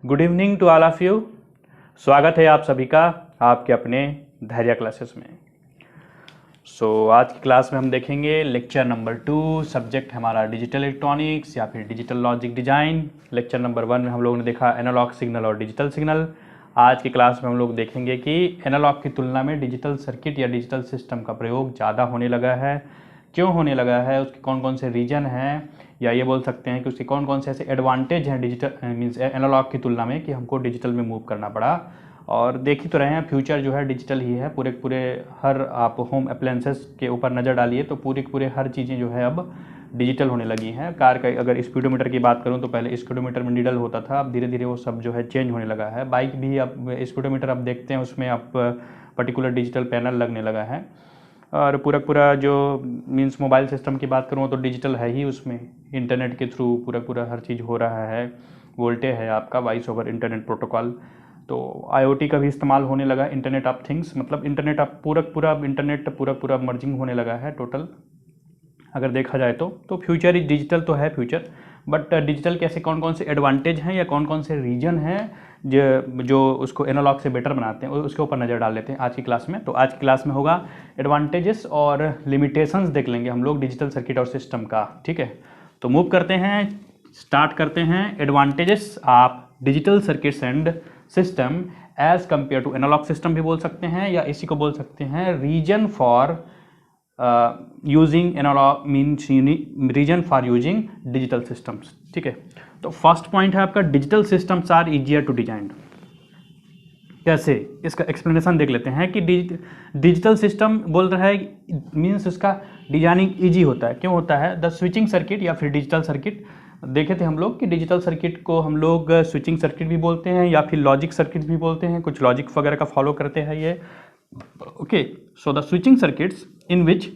Good evening to all of you. स्वागत है आप सभी का आपके अपने धैर्य क्लासेस में। आज की क्लास में हम देखेंगे लेक्चर नंबर 2। सब्जेक्ट हमारा डिजिटल इलेक्ट्रॉनिक्स या फिर digital logic design. Lecture number 1 में हम लोगों ने देखा एनालॉग सिग्नल और डिजिटल सिग्नल। आज की क्लास में हम लोग देखेंगे कि एनालॉग की तुलना में डिजिटल सर्किट या डिजिटल सिस्टम का प्रयोग ज़्यादा होने लगा है, क्यों होने लगा है, उसके कौन कौन से रीजन हैं, या ये बोल सकते हैं कि उसके कौन कौन से ऐसे एडवांटेज हैं डिजिटल मीन्स एनालॉग की तुलना में कि हमको डिजिटल में मूव करना पड़ा। और देख ही तो रहे हैं फ्यूचर जो है डिजिटल ही है। पूरे हर आप होम अप्लायंसेस के ऊपर नज़र डालिए तो पूरे हर चीज़ें जो है अब डिजिटल होने लगी हैं। कार का अगर स्पीडोमीटर की बात करूं तो पहले स्पीडोमीटर में नीडल होता था, अब धीरे धीरे वो सब जो है चेंज होने लगा है। बाइक भी अब स्पीडोमीटर अब देखते हैं उसमें अब पर्टिकुलर डिजिटल पैनल लगने लगा है। और पूरा जो मीन्स मोबाइल सिस्टम की बात करूँ तो डिजिटल है ही, उसमें इंटरनेट के थ्रू पूरा हर चीज़ हो रहा है। वोल्टे है आपका वॉइस ओवर इंटरनेट प्रोटोकॉल। तो IoT का भी इस्तेमाल होने लगा, इंटरनेट ऑफ थिंग्स, मतलब इंटरनेट ऑफ पूरा इंटरनेट पूरा मर्जिंग होने लगा है टोटल अगर देखा जाए तो फ्यूचर इज डिजिटल तो है फ्यूचर। बट डिजिटल के ऐसे कौन कौन से एडवांटेज हैं या कौन कौन से रीजन हैं जो उसको एनालॉग से बेटर बनाते हैं, उसके ऊपर नज़र डाल लेते हैं आज की क्लास में। तो आज की क्लास में होगा एडवांटेजेस और लिमिटेशंस देख लेंगे हम लोग डिजिटल सर्किट और सिस्टम का। ठीक है, तो मूव करते हैं, स्टार्ट करते हैं। Advantages of digital circuits and system as compare to analogue system भी बोल सकते हैं, या इसी को बोल सकते हैं reason for using analog means reason for using digital systems. ठीक है, तो फर्स्ट पॉइंट है आपका digital systems are easier to design. कैसे, इसका एक्सप्लेनेशन देख लेते हैं कि डिजिटल सिस्टम बोल रहा है मीन्स उसका डिजाइनिंग इजी होता है। क्यों होता है? द स्विचिंग सर्किट या फिर डिजिटल सर्किट देखे थे हम लोग कि डिजिटल सर्किट को हम लोग स्विचिंग सर्किट भी बोलते हैं या फिर लॉजिक सर्किट भी बोलते हैं, कुछ लॉजिक वगैरह का फॉलो करते हैं ये। Okay, so the switching circuits in which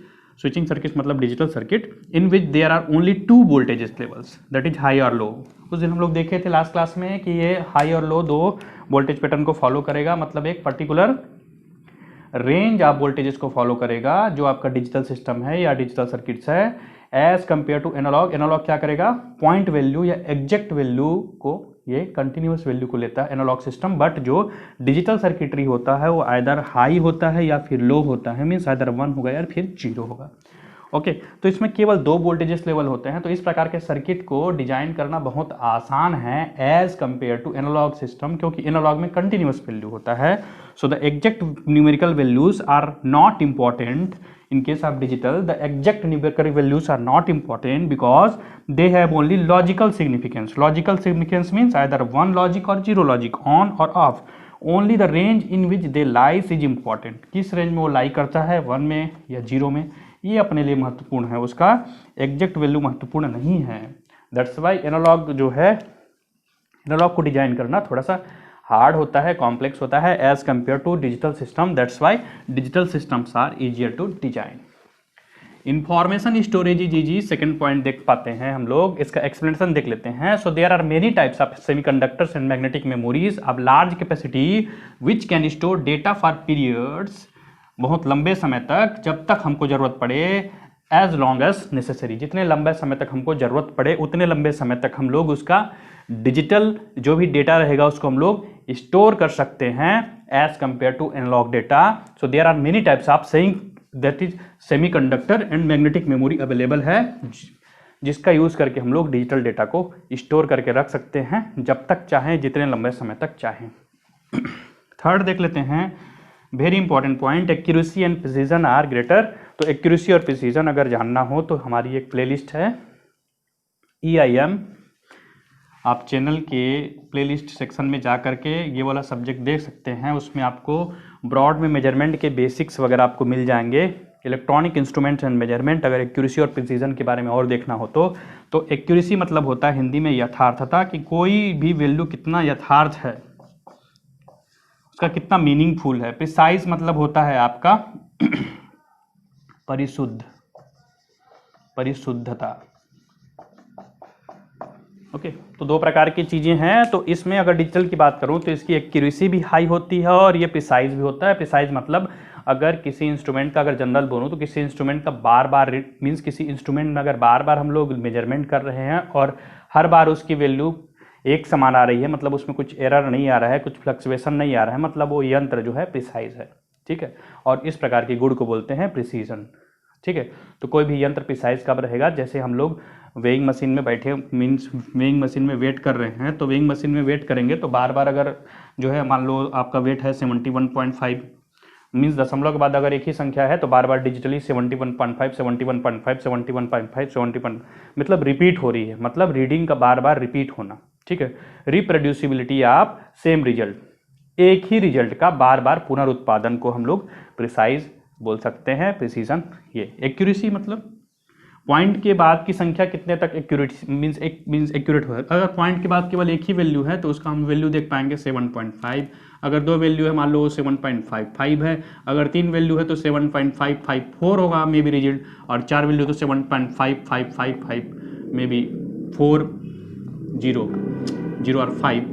switching circuits मतलब digital circuit in which there are only 2 voltages levels, that is high और लो। उस दिन हम लोग देखे थे लास्ट क्लास में कि ये हाई और लो 2 वोल्टेज पैटर्न को फॉलो करेगा, मतलब एक पर्टिकुलर रेंज ऑफ वोल्टेजेस को फॉलो करेगा जो आपका डिजिटल सिस्टम है या डिजिटल सर्किट्स है। As compare to analogue, analogue क्या करेगा? पॉइंट वैल्यू या एग्जैक्ट वैल्यू को, ये कंटिन्यूअस वैल्यू को लेता है एनालॉग सिस्टम। बट जो डिजिटल सर्किटरी होता है वो आइदर हाई होता है या फिर लो होता है, मीन्स आइदर 1 होगा या फिर 0 होगा। ओके, तो इसमें केवल 2 वोल्टेजेस लेवल होते हैं। तो इस प्रकार के सर्किट को डिजाइन करना बहुत आसान है as compare to analogue system, क्योंकि एनालॉग में कंटिन्यूअस वैल्यू होता है। So the exact numerical values are not important in case of digital. The exact numerical values are not important because they have only logical significance. Logical significance means either 1 logic or 0 logic, on or off. Only the range in which they lies is important. किस range में वो लाई करता है, 1 में या 0 में, ये अपने लिए महत्वपूर्ण है, उसका एग्जैक्ट वैल्यू महत्वपूर्ण नहीं है। दैट्स वाई एनालॉग जो है, एनालॉग को डिजाइन करना थोड़ा सा हार्ड होता है, कॉम्प्लेक्स होता है as compare to digital system. That's why digital systems are easier to design. Information storage is easy, second point देख पाते हैं हम लोग, इसका एक्सप्लेनेशन देख लेते हैं। So there are many types of semiconductors and magnetic memories of large capacity which can store data for periods, बहुत लंबे समय तक, जब तक हमको जरूरत पड़े, एज लॉन्ग एज नेसेसरी, जितने लंबे समय तक हमको जरूरत पड़े उतने लंबे समय तक हम लोग उसका डिजिटल जो भी डेटा रहेगा उसको हम लोग स्टोर कर सकते हैं as compare to analogue data. So there are many types of saying that is semiconductor and magnetic memory available है, जिसका यूज करके हम लोग डिजिटल डेटा को स्टोर करके रख सकते हैं जब तक चाहें, जितने लंबे समय तक चाहें। थर्ड देख लेते हैं, very important point, accuracy and precision are greater. तो एक्यूरेसी और प्रिसीजन अगर जानना हो तो हमारी एक प्लेलिस्ट है EIM, आप चैनल के प्लेलिस्ट सेक्शन में जा करके ये वाला सब्जेक्ट देख सकते हैं। उसमें आपको ब्रॉड में मेजरमेंट के बेसिक्स वगैरह आपको मिल जाएंगे, इलेक्ट्रॉनिक इंस्ट्रूमेंट्स एंड मेजरमेंट। अगर एक्यूरेसी और प्रिसीजन के बारे में और देखना हो तो एक्यूरेसी मतलब होता है हिंदी में यथार्थता, कि कोई भी वैल्यू कितना यथार्थ है, उसका कितना मीनिंगफुल है। प्रिसाइज मतलब होता है आपका परिशुद्धता। ओके, तो 2 प्रकार की चीज़ें हैं। तो इसमें अगर डिजिटल की बात करूं तो इसकी एक्यूरेसी भी हाई होती है और ये प्रिसाइज भी होता है। प्रिसाइज मतलब अगर किसी इंस्ट्रूमेंट का, अगर जनरल बोलूं तो किसी इंस्ट्रूमेंट का बार बार मीन्स किसी इंस्ट्रूमेंट में अगर बार बार हम लोग मेजरमेंट कर रहे हैं और हर बार उसकी वैल्यू एक समान आ रही है, मतलब उसमें कुछ एरर नहीं आ रहा है, कुछ फ्लक्चुएशन नहीं आ रहा है, मतलब वो यंत्र जो है प्रिसाइज है। ठीक है, और इस प्रकार के गुण को बोलते हैं प्रिसीजन। ठीक है, तो कोई भी यंत्र प्रिसाइज कब रहेगा, जैसे हम लोग वेइंग मशीन में बैठे मीन्स वेइंग मशीन में वेट कर रहे हैं, तो वेइंग मशीन में वेट करेंगे तो बार बार अगर जो है मान लो आपका वेट है 71.5 मीन्स दशमलव के बाद अगर एक ही संख्या है तो बार बार डिजिटली 71.5 71.5 71.5 71 मतलब रिपीट हो रही है, मतलब रीडिंग का बार बार रिपीट होना। ठीक है, रिप्रोड्यूसिबिलिटी ऑफ सेम रिजल्ट, एक ही रिजल्ट का बार बार पुनरुत्पादन को हम लोग प्रिसाइज बोल सकते हैं, प्रिसीजन। ये एक्यूरेसी मतलब पॉइंट के बाद की संख्या कितने तक एक्यूरेट मीन्स एक्यूरेट हो। अगर पॉइंट के बाद केवल एक ही वैल्यू है तो उसका हम वैल्यू देख पाएंगे 7.5, अगर दो वैल्यू है मान लो 7.55 है, अगर तीन वैल्यू है तो 7.554 होगा मे बी रिजल्ट, और चार वैल्यू तो 7.5555 मे बी 4 0 और 5।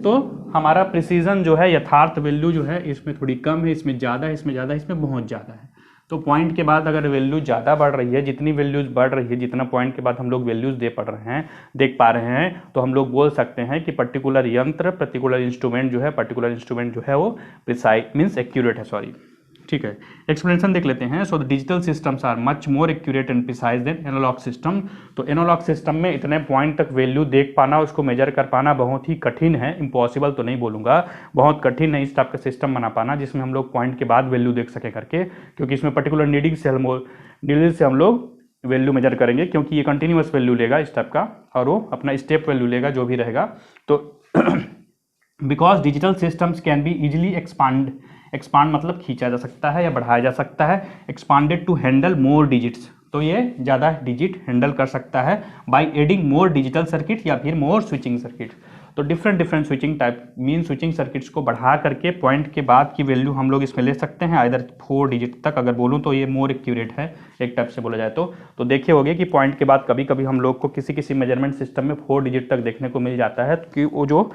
तो हमारा प्रिसीजन जो है, यथार्थ वैल्यू जो है, इसमें थोड़ी कम है, इसमें ज़्यादा है, इसमें ज़्यादा है, इसमें बहुत ज़्यादा है। तो पॉइंट के बाद अगर वैल्यू ज़्यादा बढ़ रही है, जितनी वैल्यूज बढ़ रही है, जितना पॉइंट के बाद हम लोग वैल्यूज देख पा रहे हैं, तो हम लोग बोल सकते हैं कि पर्टिकुलर यंत्र, पर्टिकुलर इंस्ट्रूमेंट जो है वो प्रिसाइज मीन्स एक्यूरेट है, सॉरी। ठीक है, एक्सप्लेनेशन देख लेते हैं। So the digital systems are much more accurate and precise than analogue system. तो एनालॉग सिस्टम में इतने पॉइंट तक वैल्यू देख पाना, उसको मेजर कर पाना बहुत ही कठिन है, इम्पॉसिबल तो नहीं बोलूँगा, बहुत कठिन है इस टाइप का सिस्टम बना पाना जिसमें हम लोग पॉइंट के बाद वैल्यू देख सकें करके, क्योंकि इसमें पर्टिकुलर नीडिंग से हम लोग वैल्यू मेजर करेंगे, क्योंकि ये कंटिन्यूअस वैल्यू लेगा इस टाइप का, और वो अपना स्टेप वैल्यू लेगा जो भी रहेगा। तो because digital systems can be easily expand मतलब खींचा जा सकता है या बढ़ाया जा सकता है, expanded to handle more digits, तो ये ज़्यादा डिजिट हैंडल कर सकता है by adding more digital circuit या फिर मोर स्विचिंग सर्किट। तो different switching type mean switching circuits को बढ़ा करके पॉइंट के बाद की वैल्यू हम लोग इसमें ले सकते हैं, इधर 4 डिजिट तक अगर बोलूँ तो ये मोर एक्यूरेट है एक टाइप से बोला जाए तो देखे होगे कि पॉइंट के बाद कभी कभी हम लोग को किसी मेजरमेंट सिस्टम में 4 डिजिट तक देखने को मिल जाता है, कि वो जो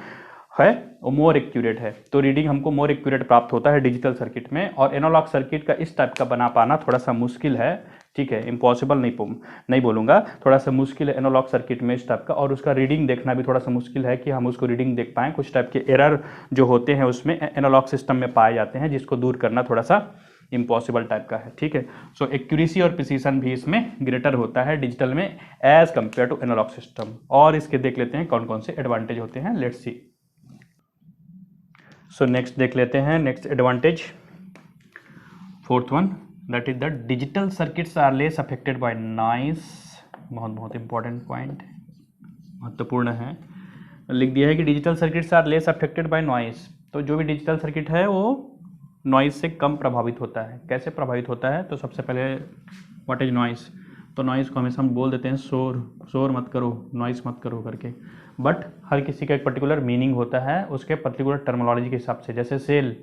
है वो मोर एक्यूरेट है, तो रीडिंग हमको मोर एक्यूरेट प्राप्त होता है डिजिटल सर्किट में। और एनालॉग सर्किट का इस टाइप का बना पाना थोड़ा सा मुश्किल है। ठीक है, इम्पॉसिबल नहीं बोलूँगा, थोड़ा सा मुश्किल है एनालॉग सर्किट में इस टाइप का, और उसका रीडिंग देखना भी थोड़ा सा मुश्किल है कि हम उसको रीडिंग देख पाएँ। कुछ टाइप के एरर जो होते हैं उसमें एनालॉग सिस्टम में पाए जाते हैं, जिसको दूर करना थोड़ा सा इम्पॉसिबल टाइप का है। ठीक है, सो एक्यूरेसी और प्रिसीजन भी इसमें ग्रेटर होता है डिजिटल में as compare to analogue system. और इसके देख लेते हैं कौन कौन से एडवांटेज होते हैं, लेट्स सी। सो नेक्स्ट देख लेते हैं, next advantage, fourth one, that is the digital circuits are less affected by noise. बहुत इंपॉर्टेंट पॉइंट, महत्वपूर्ण है। लिख दिया है कि digital circuits are less affected by noise, तो जो भी डिजिटल सर्किट है वो नॉइस से कम प्रभावित होता है। कैसे प्रभावित होता है, तो सबसे पहले व्हाट इज नॉइस, तो नॉइस को हमेशा हम बोल देते हैं शोर मत करो, नॉइस मत करो करके, बट हर किसी का एक पर्टिकुलर मीनिंग होता है उसके पर्टिकुलर टर्मिनोलॉजी के हिसाब से। जैसे सेल,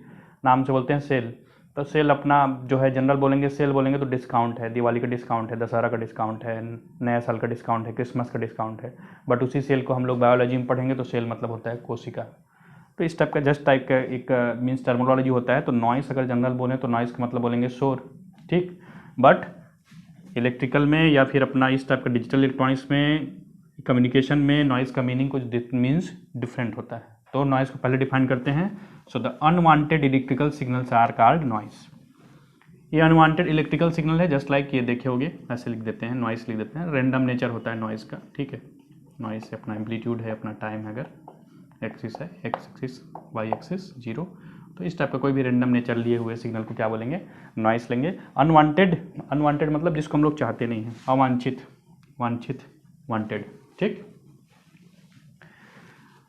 नाम से बोलते हैं सेल, तो सेल अपना जो है जनरल बोलेंगे, सेल बोलेंगे तो डिस्काउंट है, दिवाली का डिस्काउंट है, दशहरा का डिस्काउंट है, नया साल का डिस्काउंट है, क्रिसमस का डिस्काउंट है। बट उसी सेल को हम लोग बायोलॉजी में पढ़ेंगे तो सेल मतलब होता है कोशिका। तो इस टाइप का जस्ट टाइप का एक मीन्स टर्मिनोलॉजी होता है। तो नॉइस अगर जनरल बोलें तो नॉइस का मतलब बोलेंगे शोर, ठीक। बट इलेक्ट्रिकल में या फिर अपना इस टाइप का डिजिटल इलेक्ट्रॉनिक्स में, कम्युनिकेशन में नॉइस का मीनिंग कुछ मीन्स डिफरेंट होता है। तो नॉइस को पहले डिफाइन करते हैं। So the unwanted electrical signals are called noise. ये अनवांटेड इलेक्ट्रिकल सिग्नल है, जस्ट लाइक ये देखे होगे, ऐसे लिख देते हैं, नॉइस लिख देते हैं। रैंडम नेचर होता है नॉइस का, ठीक है। नॉइस से अपना एम्पलीट्यूड है, अपना टाइम है, अगर एक्सिस है, एक्स एक्सिस, वाई एक्सिस 0, तो इस टाइप का कोई भी रैंडम नेचर लिए हुए सिग्नल को क्या बोलेंगे, नॉइस लेंगे। अनवांटेड मतलब जिसको हम लोग चाहते नहीं हैं, अवांछित, वांछित, वांटेड, ठीक।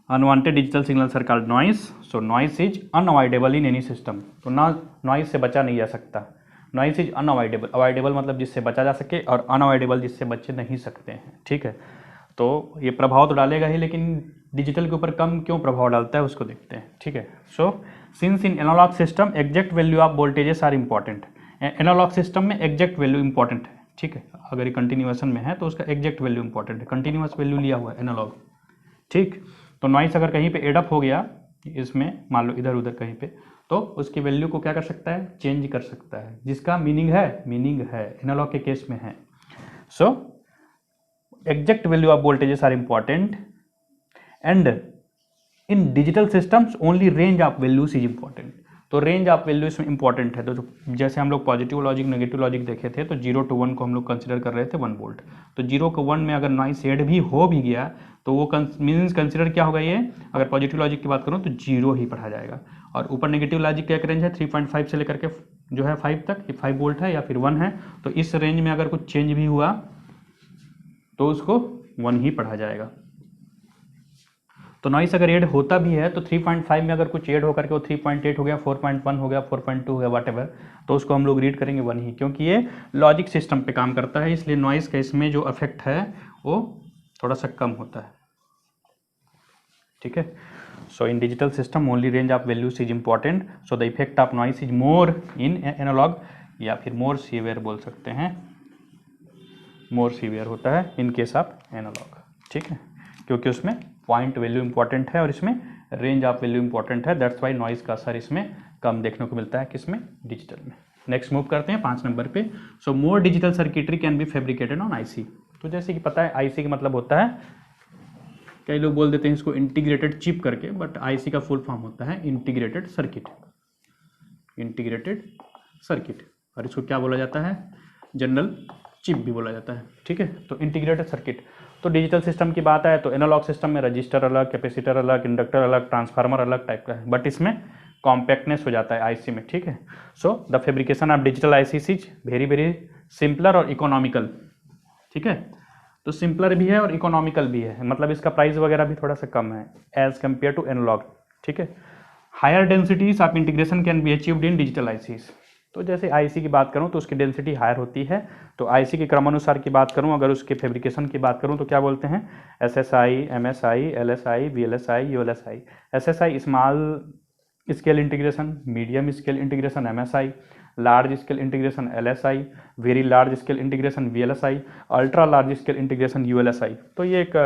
Unwanted digital signals are called noise. So noise is unavoidable in any system. तो ना नॉइस से बचा नहीं जा सकता। नॉइस इज अनअवॉइडेबल, अवॉइडेबल मतलब जिससे बचा जा सके, और अनअवॉइडेबल जिससे बचे नहीं सकते हैं, ठीक है। तो ये प्रभाव तो डालेगा ही, लेकिन डिजिटल के ऊपर कम क्यों प्रभाव डालता है उसको देखते हैं, ठीक है। So since in analogue system exact value of voltages are important. Analogue system में एग्जैक्ट वैल्यू इंपॉर्टेंट है, ठीक है। अगर ये कंटिन्यूएशन में है तो उसका एग्जैक्ट वैल्यू इंपॉर्टेंट है, कंटिन्यूअस वैल्यू लिया हुआ है एनालॉग, ठीक। तो नॉइस अगर कहीं पे एडअप हो गया इसमें, मान लो इधर उधर कहीं पे, तो उसकी वैल्यू को क्या कर सकता है, चेंज कर सकता है, जिसका मीनिंग है एनालॉग के केस में है। So exact value of voltages are important and in digital systems only range of values is important. तो रेंज ऑफ वैल्यू इसमें इंपॉर्टेंट है। तो जैसे हम लोग पॉजिटिव लॉजिक नेगेटिव लॉजिक देखे थे, तो 0 to 1 को हम लोग कंसिडर कर रहे थे 1 वोल्ट। तो 0 को 1 में अगर नॉइस ऐड भी हो भी गया तो वो मीन्स कंसिडर क्या होगा, ये अगर पॉजिटिव लॉजिक की बात करूँ तो 0 ही पढ़ा जाएगा। और ऊपर नेगेटिव लॉजिक का एक रेंज है 3.5 से लेकर के जो है 5 तक, ये 5 वोल्ट है या फिर 1 है। तो इस रेंज में अगर कुछ चेंज भी हुआ तो उसको 1 ही पढ़ा जाएगा। तो नॉइस अगर ऐड होता भी है तो 3.5 में अगर कुछ ऐड होकर के वो 3.8 हो गया, 4.1 हो गया, 4.2 हो गया, वॉटएवर, तो उसको हम लोग रीड करेंगे 1 ही, क्योंकि ये लॉजिक सिस्टम पे काम करता है, इसलिए नॉइस का इसमें जो इफेक्ट है वो थोड़ा सा कम होता है। ठीक है। So in digital system only range of values is important, so the effect of noise is more in analog, या फिर मोर सीवियर बोल सकते हैं, मोर सीवियर होता है इन केस ऑफ एनालॉग। ठीक है, क्योंकि उसमें पॉइंट वैल्यू इंपॉर्टेंट है और इसमें रेंज ऑफ वैल्यू इंपॉर्टेंट है, दैट्स वाई नॉइस का असर इसमें कम देखने को मिलता है, किसमें, डिजिटल में। नेक्स्ट मूव करते हैं 5 नंबर पे। So more digital circuitry can be fabricated on IC. तो जैसे कि पता है आईसी का मतलब होता है, कई लोग बोल देते हैं इसको इंटीग्रेटेड चिप करके, बट आईसी का फुल फॉर्म होता है इंटीग्रेटेड सर्किट, इंटीग्रेटेड सर्किट, और इसको क्या बोला जाता है, जनरल चिप भी बोला जाता है। ठीक है, तो इंटीग्रेटेड सर्किट। तो डिजिटल सिस्टम की बात आए तो एनालॉग सिस्टम में रजिस्टर अलग, कैपेसिटर अलग, इंडक्टर अलग, ट्रांसफार्मर अलग टाइप का है, बट इसमें कॉम्पैक्टनेस हो जाता है आईसी में। ठीक है, so the fabrication of digital IC is very very simpler और इकोनॉमिकल। ठीक है, तो सिंपलर भी है और इकोनॉमिकल भी है, मतलब इसका प्राइस वगैरह भी थोड़ा सा कम है एज कम्पेयर टू एनालॉग। ठीक है, higher densities of integration can be achieved in digital ICs. तो जैसे आईसी की बात करूं तो उसकी डेंसिटी हायर होती है। तो आईसी के क्रमानुसार की बात करूं, अगर उसके फैब्रिकेशन की बात करूं तो क्या बोलते हैं, SSI, MSI, LSI, VLSI, ULSI. SSI small scale integration, medium scale integration MSI, large scale integration LSI, very large scale integration VLSI, ultra large scale integration ULSI. तो ये एक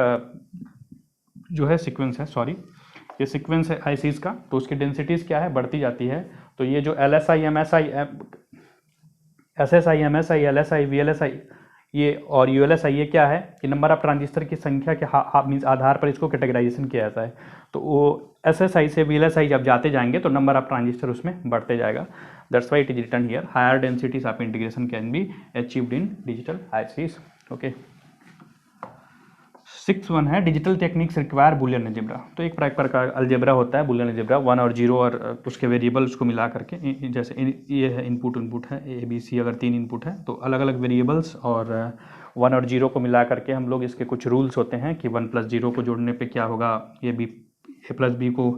जो है सीक्वेंस है, सॉरी ये सीक्वेंस है आईसीज का। तो उसकी डेंसिटीज क्या है, बढ़ती जाती है। तो ये जो LSI, MSI, SSI, MSI, LSI, VLSI ये और यूएलएसआई, ये क्या है कि नंबर ऑफ ट्रांजिस्टर की संख्या के मीन्स आधार पर इसको कैटेगराइजेशन किया जाता है। तो वो एसएसआई से वीएलएसआई जब जाते जाएंगे तो नंबर ऑफ ट्रांजिस्टर उसमें बढ़ते जाएगा, that's why it is written here higher densities of integration can be achieved in digital ICs. Okay, 6 1 है digital techniques require Boolean algebra. तो एक प्रकार का अलजेब्रा होता है बुलियन अलजेब्रा, 1 और 0 और उसके वेरिएबल्स को मिला करके, जैसे ये है इनपुट है ए बी सी, अगर 3 इनपुट है तो अलग अलग वेरिएबल्स और 1 और 0 को मिला करके हम लोग इसके कुछ रूल्स होते हैं कि 1 + 0 को जोड़ने पे क्या होगा, ये बी ए प्लस बी को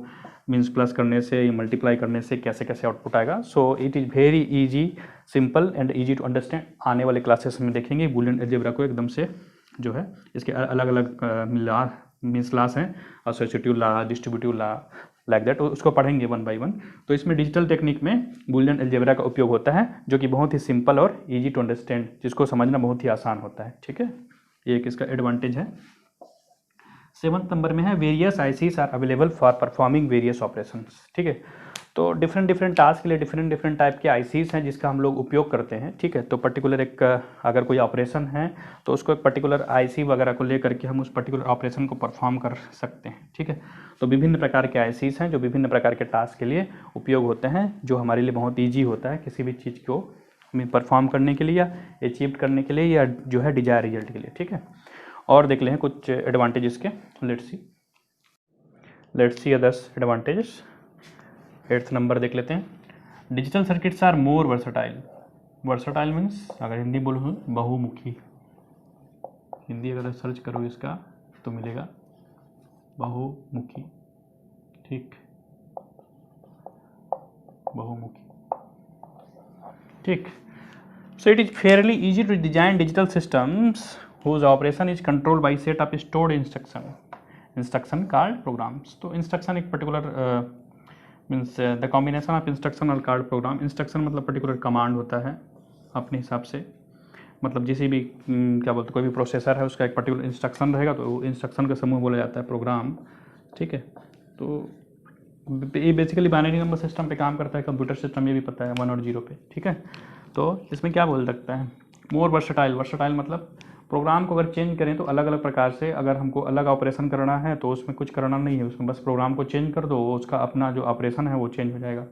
मीन्स प्लस करने से या मल्टीप्लाई करने से कैसे कैसे आउटपुट आएगा। So it is very easy, simple and easy to understand. आने वाले क्लासेस में देखेंगे बुलियन अलजेब्रा को एकदम से जो है, इसके अलग अलग मीन्स लॉस हैं, associative law, distributive law, like that, उसको पढ़ेंगे 1 by 1। तो इसमें डिजिटल टेक्निक में बुलियन अलजेब्रा का उपयोग होता है, जो कि बहुत ही सिंपल और इजी टू अंडरस्टैंड, जिसको समझना बहुत ही आसान होता है। ठीक है, ये एक इसका एडवांटेज है। 7th नंबर में है various ICs are available for performing various operations. ठीक है, तो डिफरेंट टास्क के लिए डिफरेंट टाइप के आईसीज हैं जिसका हम लोग उपयोग करते हैं। ठीक है, तो पर्टिकुलर एक अगर कोई ऑपरेशन है तो उसको एक पर्टिकुलर आईसी वगैरह को लेकर के हम उस पर्टिकुलर ऑपरेशन को परफॉर्म कर सकते हैं। ठीक है, तो विभिन्न प्रकार के आईसीज हैं जो विभिन्न प्रकार के टास्क के लिए उपयोग होते हैं, जो हमारे लिए बहुत ईजी होता है किसी भी चीज़ को हमें परफॉर्म करने के लिए या अचीव करने के लिए, या जो है डिजायर रिजल्ट के लिए। ठीक है, और देख लें कुछ एडवांटेजेस के, let's see others advantages. 8th number देख लेते हैं। Digital circuits are more versatile. Versatile means अगर हिंदी बोलूँ बहुमुखी, हिंदी अगर सर्च करो इसका तो मिलेगा बहुमुखी। ठीक, बहुमुखी। ठीक, so it is fairly easy to design digital systems whose operation is controlled by set of stored instruction called programs। तो इंस्ट्रक्शन एक particular means the combination of instruction और कॉल्ड प्रोग्राम। इंस्ट्रक्शन मतलब पर्टिकुलर कमांड होता है अपने हिसाब से, मतलब जिस भी क्या बोलते कोई भी प्रोसेसर है उसका एक पर्टिकुलर इंस्ट्रक्शन रहेगा, तो इंस्ट्रक्शन का समूह बोला जाता है प्रोग्राम। ठीक है, तो ये बेसिकली बाइनरी नंबर सिस्टम पे काम करता है, कंप्यूटर सिस्टम ये भी पता है 1 और 0 पे। ठीक है, तो इसमें क्या बोल सकता है, मोर वर्सटाइल। वर्सटाइल मतलब प्रोग्राम को अगर चेंज करें तो अलग अलग प्रकार से, अगर हमको अलग ऑपरेशन करना है तो उसमें कुछ करना नहीं है, उसमें बस प्रोग्राम को चेंज कर दो, उसका अपना जो ऑपरेशन है वो चेंज हो जाएगा।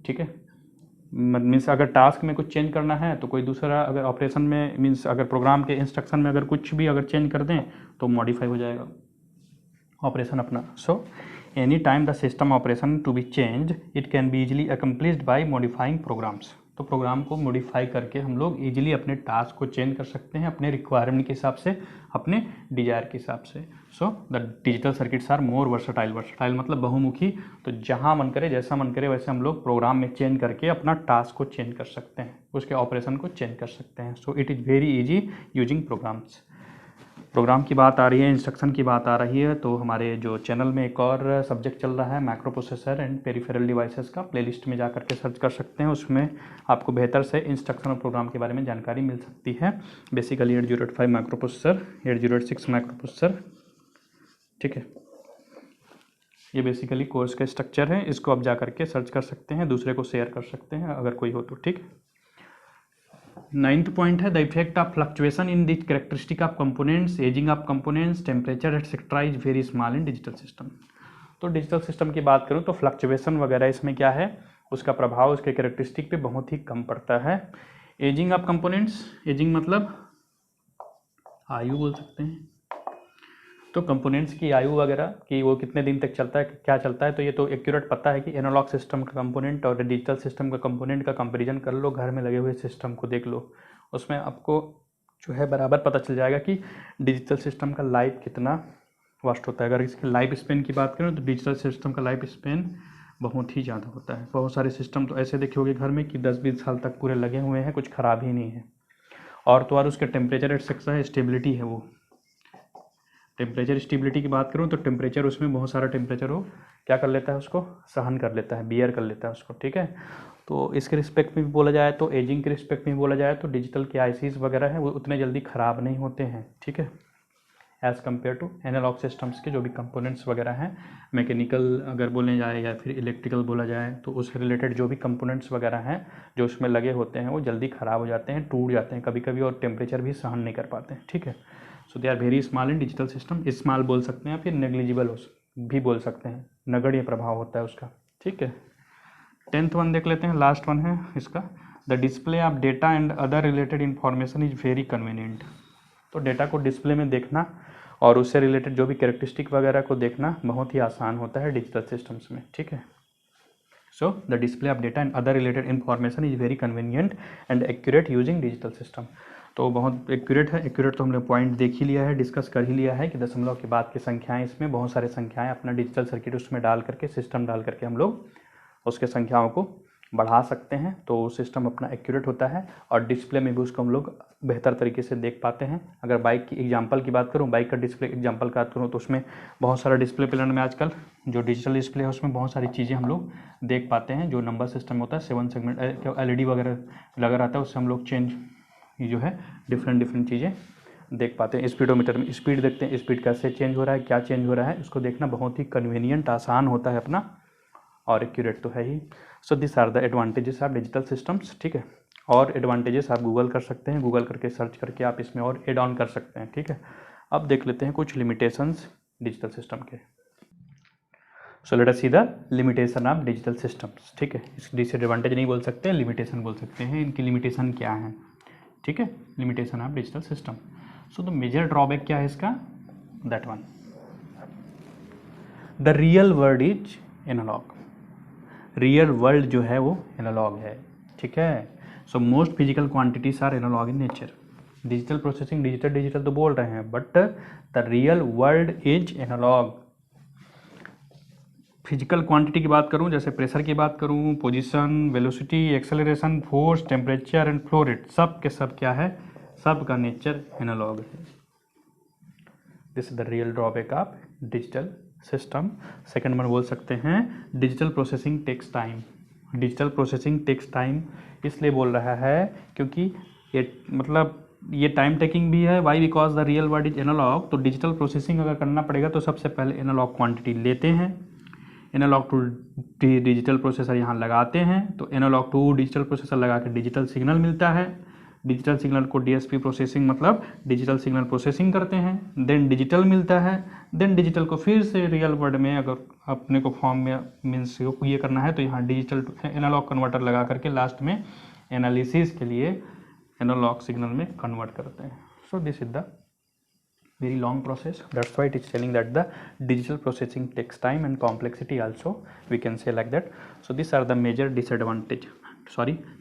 ठीक है, मीन्स अगर टास्क में कुछ चेंज करना है तो कोई दूसरा, अगर ऑपरेशन में मीन्स अगर प्रोग्राम के इंस्ट्रक्शन में अगर कुछ भी अगर चेंज कर दें तो मॉडिफाई हो जाएगा ऑपरेशन अपना। So any time the system operation to be change it can be easily accomplished by modifying programs. तो प्रोग्राम को मॉडिफाई करके हम लोग इजीली अपने टास्क को चेंज कर सकते हैं अपने रिक्वायरमेंट के हिसाब से, अपने डिजायर के हिसाब से। So the digital circuits are more versatile. Versatile मतलब बहुमुखी, तो जहाँ मन करे जैसा मन करे वैसे हम लोग प्रोग्राम में चेंज करके अपना टास्क को चेंज कर सकते हैं, उसके ऑपरेशन को चेंज कर सकते हैं। So it is very easy using programs. Program की बात आ रही है, इंस्ट्रक्शन की बात आ रही है, तो हमारे जो चैनल में एक और सब्जेक्ट चल रहा है micro processor and peripheral devices का, प्लेलिस्ट में जा करके सर्च कर सकते हैं, उसमें आपको बेहतर से इंस्ट्रक्शन और प्रोग्राम के बारे में जानकारी मिल सकती है। Basically 8085 micro processor, 8086 micro processor. ठीक है, ये बेसिकली कोर्स का स्ट्रक्चर है, इसको आप जा करके सर्च कर सकते हैं, दूसरे को शेयर कर सकते हैं अगर कोई हो तो। ठीक, 9th पॉइंट है the effect of fluctuation in the characteristic of components, ageing of components, temperature etcetera is very small in digital system. तो डिजिटल सिस्टम की बात करूँ तो फ्लक्चुएशन वगैरह इसमें क्या है, उसका प्रभाव उसके कैरेक्टरिस्टिक पे बहुत ही कम पड़ता है। एजिंग ऑफ कंपोनेंट्स, एजिंग मतलब आयु बोल सकते हैं, तो कंपोनेंट्स की आयु वगैरह कि वो कितने दिन तक चलता है, क्या चलता है, तो ये तो एक्यूरेट पता है कि एनालॉग सिस्टम का कंपोनेंट और डिजिटल सिस्टम का कंपोनेंट का कंपैरिजन कर लो, घर में लगे हुए सिस्टम को देख लो, उसमें आपको जो है बराबर पता चल जाएगा कि डिजिटल सिस्टम का लाइफ कितना वास्ट होता है। अगर इसकी लाइफ स्पेन की बात करें तो डिजिटल सिस्टम का लाइफ स्पेन बहुत ही ज़्यादा होता है। बहुत सारे सिस्टम तो ऐसे देखे होंगे घर में कि 10-20 साल तक पूरे लगे हुए हैं, कुछ ख़राब ही नहीं है। और तो और उसके टेम्परेचर एटसेट्रा है, स्टेबिलिटी है, वो टेम्परेचर स्टेबिलिटी की बात करूँ तो टेम्परेचर उसमें बहुत सारा टेम्परेचर हो क्या कर लेता है, उसको सहन कर लेता है, बियर कर लेता है उसको। ठीक है, तो इसके रिस्पेक्ट में भी बोला जाए तो, एजिंग के रिस्पेक्ट में भी बोला जाए तो डिजिटल के आईसीज वगैरह हैं वो उतने जल्दी ख़राब नहीं होते हैं। ठीक है, as compare to analogue systems के जो भी कंपोनेंट्स वगैरह हैं, मैकेनिकल अगर बोलने जाए या फिर इलेक्ट्रिकल बोला जाए तो उससे रिलेटेड जो भी कंपोनेंट्स वगैरह हैं जो उसमें लगे होते हैं वो जल्दी ख़राब हो जाते हैं, टूट जाते हैं कभी कभी, और टेम्परेचर भी सहन नहीं कर पाते हैं। ठीक है, so they are very small in digital system. Small बोल सकते हैं या फिर नेग्लिजिबल भी बोल सकते हैं, नगण्य प्रभाव होता है उसका। ठीक है, 10th वन देख लेते हैं, लास्ट वन है इसका, the display of data and other related information is very convenient. तो डेटा को डिस्प्ले में देखना और उससे रिलेटेड जो भी कैरेक्टरिस्टिक वगैरह को देखना बहुत ही आसान होता है डिजिटल सिस्टम्स में। ठीक है, so the display of data and other related information is very convenient and accurate using digital system. तो बहुत एक्यूरेट है, एक्यूरेट तो हमने पॉइंट देख ही लिया है, डिस्कस कर ही लिया है कि दशमलव के बाद की संख्याएं, इसमें बहुत सारे संख्याएं अपना डिजिटल सर्किट उसमें डाल करके, सिस्टम डाल करके हम लोग उसके संख्याओं को बढ़ा सकते हैं, तो सिस्टम अपना एक्यूरेट होता है और डिस्प्ले में भी उसको हम लोग बेहतर तरीके से देख पाते हैं। अगर बाइक की एग्जांपल की बात करूं, बाइक का डिस्प्ले एग्जांपल की बात करूं तो उसमें बहुत सारा डिस्प्ले प्लान में आजकल जो डिजिटल डिस्प्ले है उसमें बहुत सारी चीज़ें हम लोग देख पाते हैं। जो नंबर सिस्टम होता है 7 सेगमेंट LED वगैरह लगा रहता है, उससे हम लोग चेंज जो है डिफरेंट चीज़ें देख पाते हैं। स्पीडोमीटर में स्पीड देखते हैं, स्पीड कैसे चेंज हो रहा है, क्या चेंज हो रहा है, उसको देखना बहुत ही कन्वीनियंट, आसान होता है अपना, और एक्यूरेट तो है ही। So this are the advantages of digital systems. ठीक है, और एडवांटेजेस आप गूगल कर सकते हैं, गूगल करके सर्च करके आप इसमें और एड ऑन कर सकते हैं। ठीक है, अब देख लेते हैं कुछ लिमिटेशंस डिजिटल सिस्टम के। So let us see the limitation of digital systems. ठीक है, इस डिसएडवांटेज नहीं बोल सकते, लिमिटेशन बोल सकते हैं, इनकी लिमिटेशन क्या है। ठीक है, limitation of digital system. So the major drawback क्या है इसका, that one, the real world is analogue. Real world जो है वो एनालॉग है। ठीक है, so most physical quantities are analogue in nature. Digital processing digital तो बोल रहे हैं, but the real world is analogue. Physical quantity की बात करूं, जैसे प्रेशर की बात करूं, position, velocity, acceleration, force, temperature and flow rate, सब के सब क्या है, सब का नेचर एनालॉग है। This is the real drawback of digital system. Second one बोल सकते हैं, digital processing takes time. Digital processing takes time इसलिए बोल रहा है क्योंकि ये मतलब ये टाइम टेकिंग भी है। Why, because the real world is analogue. तो डिजिटल प्रोसेसिंग अगर करना पड़ेगा तो सबसे पहले एनालॉग क्वांटिटी लेते हैं, एनालॉग टू डिजिटल प्रोसेसर यहाँ लगाते हैं, तो एनालॉग टू डिजिटल प्रोसेसर लगा के डिजिटल सिग्नल मिलता है, डिजिटल सिग्नल को डीएसपी प्रोसेसिंग मतलब डिजिटल सिग्नल प्रोसेसिंग करते हैं, देन डिजिटल मिलता है, देन डिजिटल को फिर से रियल वर्ड में अगर अपने को फॉर्म में मीन्स ये करना है तो यहाँ डिजिटल टू एनालॉग कन्वर्टर लगा करके लास्ट में एनालिसिस के लिए एनालॉग सिग्नल में कन्वर्ट करते हैं. So this is the very long process. That's why it is telling that the digital processing takes time and complexity also, we can say like that. So these are the major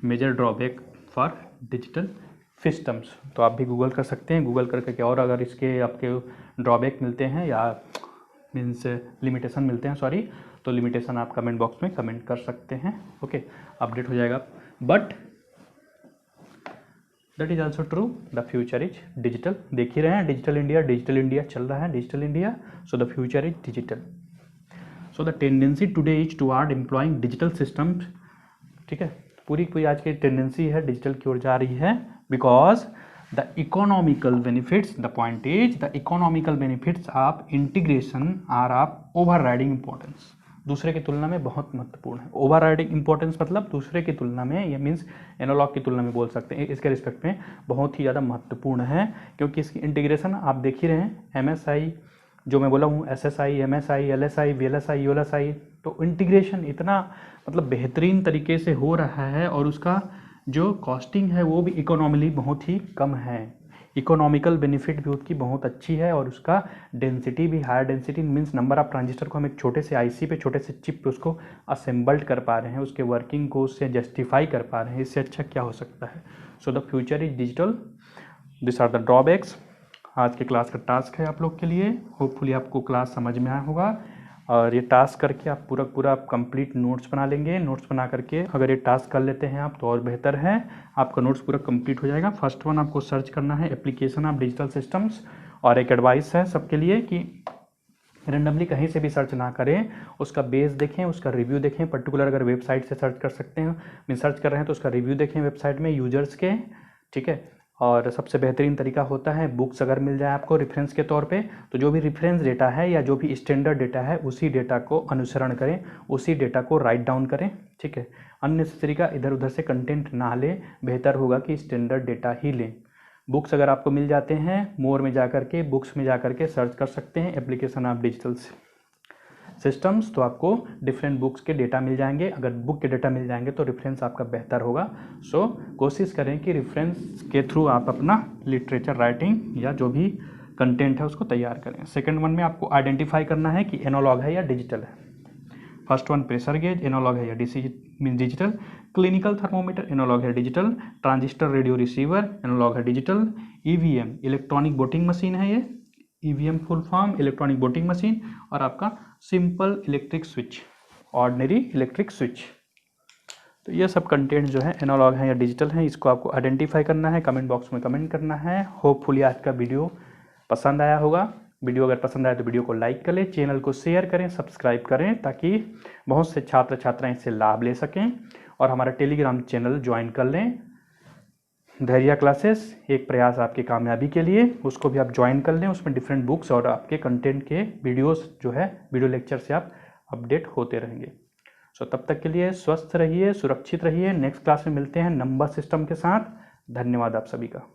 major drawback for digital systems. तो आप भी Google कर सकते हैं, Google करके और अगर इसके आपके ड्रॉबैक मिलते हैं या मीन्स लिमिटेशन मिलते हैं तो लिमिटेशन आप कमेंट बॉक्स में कमेंट कर सकते हैं. ओके, अपडेट हो जाएगा. But that is also true, the future is digital. देख ही रहे हैं डिजिटल इंडिया चल रहा है, digital India. So the future is digital. So the tendency today is toward employing digital systems. ठीक है, पूरी आज की टेंडेंसी है डिजिटल की ओर जा रही है, because the economical benefits, the point is the economical benefits of integration are of overriding importance. दूसरे की तुलना में बहुत महत्वपूर्ण है. ओवर राइडिंग इंपॉर्टेंस मतलब दूसरे की तुलना में, ये मीन्स एनालॉग की तुलना में बोल सकते हैं, इसके रिस्पेक्ट में बहुत ही ज़्यादा महत्वपूर्ण है, क्योंकि इसकी इंटीग्रेशन आप देख ही रहे हैं. MSI जो मैं बोला हूँ, SSI, MSI, LSI, VLSI, ULSI, तो इंटीग्रेशन इतना मतलब बेहतरीन तरीके से हो रहा है और उसका जो कॉस्टिंग है वो भी इकोनॉमिकली बहुत ही कम है. इकोनॉमिकल बेनिफिट भी उसकी बहुत अच्छी है और उसका डेंसिटी भी higher density means number of transistor को हम एक छोटे से आईसी पे, छोटे से चिप पे उसको असेंबल्ड कर पा रहे हैं, उसके वर्किंग को उससे जस्टिफाई कर पा रहे हैं. इससे अच्छा क्या हो सकता है. So the future is digital. This are the drawbacks. आज के क्लास का टास्क है आप लोग के लिए. होपफुली आपको क्लास समझ में आया होगा और ये टास्क करके आप पूरा आप कंप्लीट नोट्स बना लेंगे. नोट्स बना करके अगर ये टास्क कर लेते हैं आप तो और बेहतर है, आपका नोट्स पूरा कंप्लीट हो जाएगा. फर्स्ट वन आपको सर्च करना है एप्लीकेशन ऑफ डिजिटल सिस्टम्स. और एक एडवाइस है सबके लिए कि रेंडमली कहीं से भी सर्च ना करें, उसका बेस देखें, उसका रिव्यू देखें. पर्टिकुलर अगर वेबसाइट से सर्च कर सकते हैं, मीन सर्च कर रहे हैं तो उसका रिव्यू देखें वेबसाइट में यूजर्स के. ठीक है, और सबसे बेहतरीन तरीका होता है बुक्स अगर मिल जाए आपको रेफरेंस के तौर पे, तो जो भी रेफरेंस डेटा है या जो भी स्टैंडर्ड डेटा है उसी डेटा को अनुसरण करें, उसी डेटा को राइट डाउन करें. ठीक है, अननेसेसरी का इधर उधर से कंटेंट ना लें, बेहतर होगा कि स्टैंडर्ड डेटा ही लें. बुक्स अगर आपको मिल जाते हैं, मोर में जा करके बुक्स में जा करके सर्च कर सकते हैं एप्लीकेशन ऑफ डिजिटल सिस्टम्स, तो आपको डिफरेंट बुक्स के डेटा मिल जाएंगे. अगर बुक के डेटा मिल जाएंगे तो रेफरेंस आपका बेहतर होगा. सो कोशिश करें कि रेफरेंस के थ्रू आप अपना लिटरेचर राइटिंग या जो भी कंटेंट है उसको तैयार करें. सेकंड वन में आपको आइडेंटिफाई करना है कि एनालॉग है या डिजिटल है. First one pressure gauge, analog है या डिजिटल. क्लिनिकल थर्मोमीटर, एनालॉग है digital. Transistor radio receiver, analog है digital. EVM electronic voting machine है ये, EVM full form electronic voting machine. और आपका simple electric switch, ordinary electric switch. तो ये सब कंटेंट जो है एनालॉग है या डिजिटल है, इसको आपको आइडेंटिफाई करना है, कमेंट बॉक्स में कमेंट करना है. होपफुली आज का वीडियो पसंद आया होगा. वीडियो अगर पसंद आए तो वीडियो को लाइक करें, चैनल को शेयर करें, सब्सक्राइब करें, ताकि बहुत से छात्र छात्राएं इससे लाभ ले सकें. और हमारा टेलीग्राम चैनल ज्वाइन कर लें, धैर्य क्लासेस, एक प्रयास आपकी कामयाबी के लिए, उसको भी आप ज्वाइन कर लें. उसमें डिफरेंट बुक्स और आपके कंटेंट के वीडियोस जो है वीडियो लेक्चर से आप अपडेट होते रहेंगे. सो तब तक के लिए स्वस्थ रहिए, सुरक्षित रहिए. नेक्स्ट क्लास में मिलते हैं नंबर सिस्टम के साथ. धन्यवाद आप सभी का.